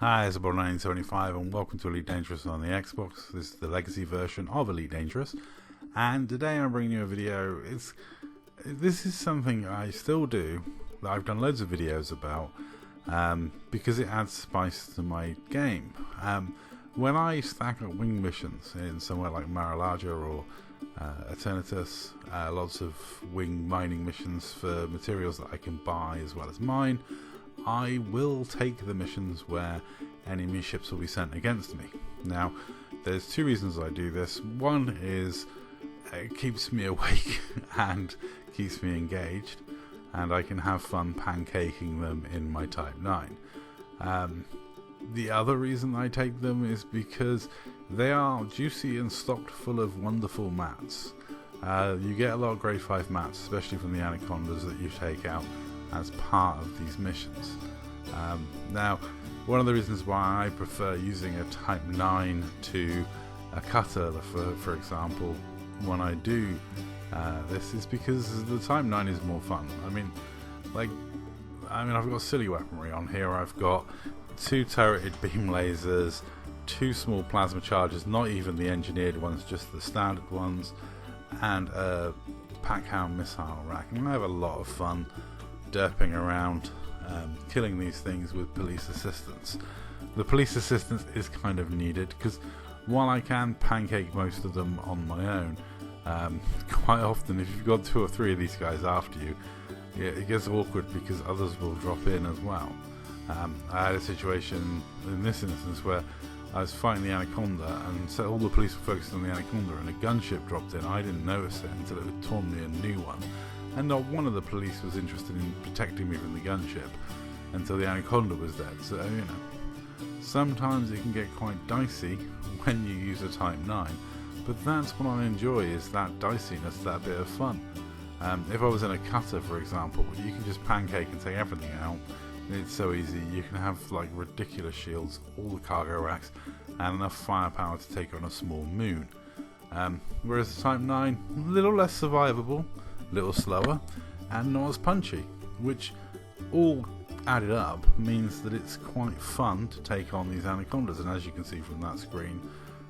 Hi, it's about 1975 and welcome to Elite Dangerous on the Xbox. This is the legacy version of Elite Dangerous, and today I'm bringing you a video. This is something I still do, that I've done loads of videos about, because it adds spice to my game. When I stack up wing missions in somewhere like Mar-a-Lago or Eternatus, lots of wing mining missions for materials that I can buy as well as mine, I will take the missions where enemy ships will be sent against me. Now, there's two reasons I do this. One is it keeps me awake and keeps me engaged, and I can have fun pancaking them in my Type 9. The other reason I take them is because they are juicy and stocked full of wonderful mats. You get a lot of grade 5 mats, especially from the anacondas that you take out as part of these missions. Now, one of the reasons why I prefer using a Type 9 to a cutter, for example, when I do this, is because the Type 9 is more fun. I mean, I've got silly weaponry on here. I've got 2 turreted beam lasers, 2 small plasma chargers, not even the engineered ones, just the standard ones, and a Packhound missile rack. And I have a lot of fun derping around, killing these things with police assistance. The police assistance is kind of needed because while I can pancake most of them on my own, quite often if you've got 2 or 3 of these guys after you, it gets awkward because others will drop in as well. I had a situation in this instance where I was fighting the anaconda, and so all the police were focused on the anaconda, and a gunship dropped in. I didn't notice it until it had torn me a new one, and not one of the police was interested in protecting me from the gunship until the anaconda was dead. So, you know, sometimes it can get quite dicey when you use a Type 9, but that's what I enjoy, is that diciness, that bit of fun. If I was in a cutter, for example, you can just pancake and take everything out. It's so easy. You can have like ridiculous shields, all the cargo racks, and enough firepower to take on a small moon. Whereas the Type 9, a little less survivable, a little slower, and not as punchy, which all added up means that it's quite fun to take on these anacondas. And as you can see from that screen,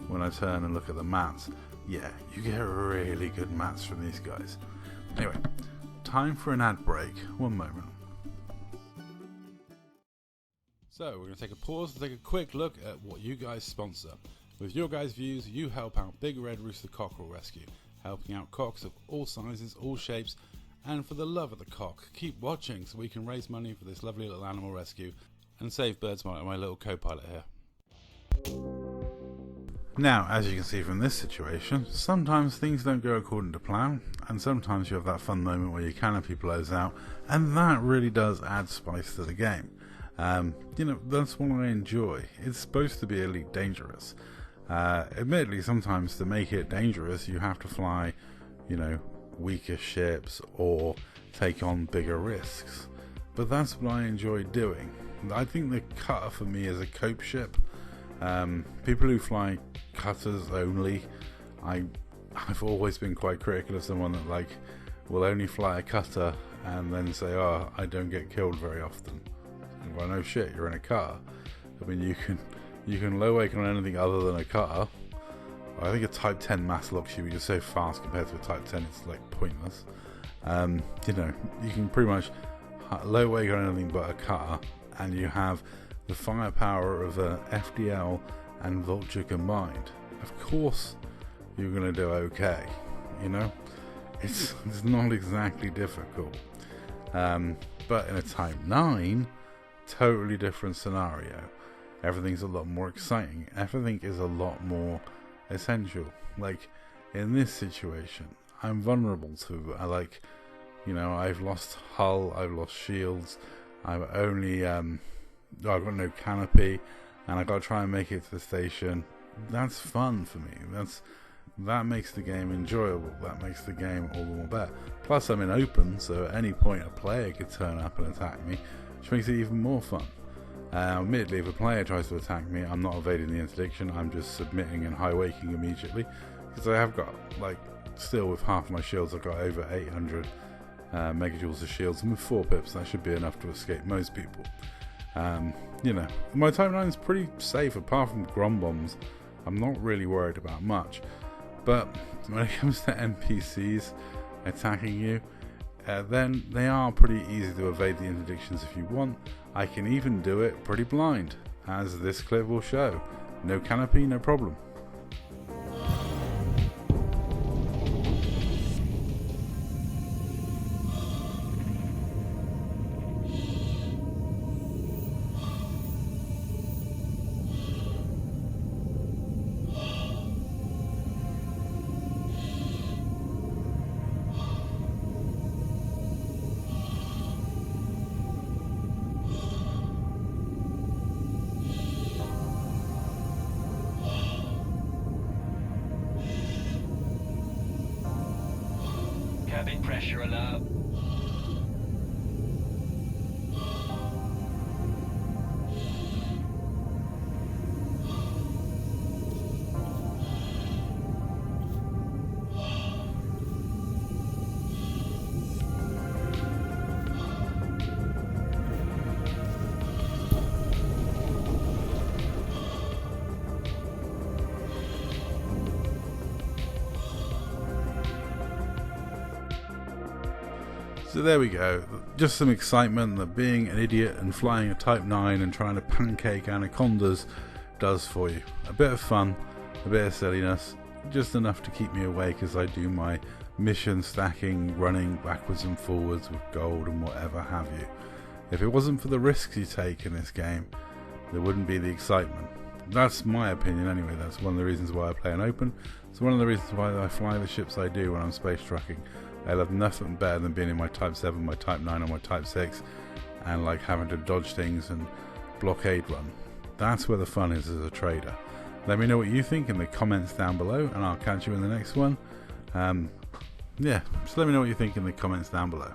when I turn and look at the mats, yeah, you get really good mats from these guys. Anyway, time for an ad break. One moment. So we're going to take a pause to take a quick look at what you guys sponsor. With your guys' views, you help out Big Red Rooster Cockerel Rescue, helping out cocks of all sizes, all shapes, and for the love of the cock, keep watching so we can raise money for this lovely little animal rescue and save birds like my little co-pilot here. Now, as you can see from this situation, sometimes things don't go according to plan, and sometimes you have that fun moment where your canopy blows out, and that really does add spice to the game. You know, that's what I enjoy. It's supposed to be Elite Dangerous. Admittedly, sometimes to make it dangerous, you have to fly, you know, weaker ships or take on bigger risks. But that's what I enjoy doing. I think the cutter for me is a cope ship. People who fly cutters only, I've always been quite critical of someone that will only fly a cutter and then say, oh, I don't get killed very often. Well, no shit, you're in a cutter. I mean, you can low wake on anything other than a cutter. I think a Type 10 mass lock should be just so fast compared to a Type 10, it's like pointless. You know, you can pretty much low wake on anything but a cutter, and you have the firepower of a FDL and Vulture combined. Of course, you're going to do okay. You know, it's not exactly difficult. But in a Type 9, totally different scenario. Everything's a lot more exciting. Everything is a lot more essential. Like in this situation, I'm vulnerable to I've lost hull, I've lost shields, I've only I've got no canopy, and I've got to try and make it to the station. That's fun for me. That makes the game enjoyable. That makes the game all the more better. Plus I'm in open, so at any point a player could turn up and attack me, which makes it even more fun. Admittedly, if a player tries to attack me, I'm not evading the interdiction, I'm just submitting and high waking immediately, because I have got, still with half my shields, I've got over 800 megajoules of shields, and with 4 pips that should be enough to escape most people. You know, my Type 9 is pretty safe apart from Grom bombs. I'm not really worried about much. But when it comes to NPCs attacking you, then they are pretty easy to evade the interdictions if you want. I can even do it pretty blind, as this clip will show. No canopy, no problem. Cabin pressure alert. So there we go, just some excitement that being an idiot and flying a Type 9 and trying to pancake anacondas does for you. A bit of fun, a bit of silliness, just enough to keep me awake as I do my mission stacking, running backwards and forwards with gold and whatever have you. If it wasn't for the risks you take in this game, there wouldn't be the excitement. That's my opinion anyway. That's one of the reasons why I play an open. It's one of the reasons why I fly the ships I do when I'm space trucking. I love nothing better than being in my Type 7, my Type 9 or my Type 6 and like having to dodge things and blockade run. That's where the fun is as a trader. Let me know what you think in the comments down below and I'll catch you in the next one. Yeah, just let me know what you think in the comments down below.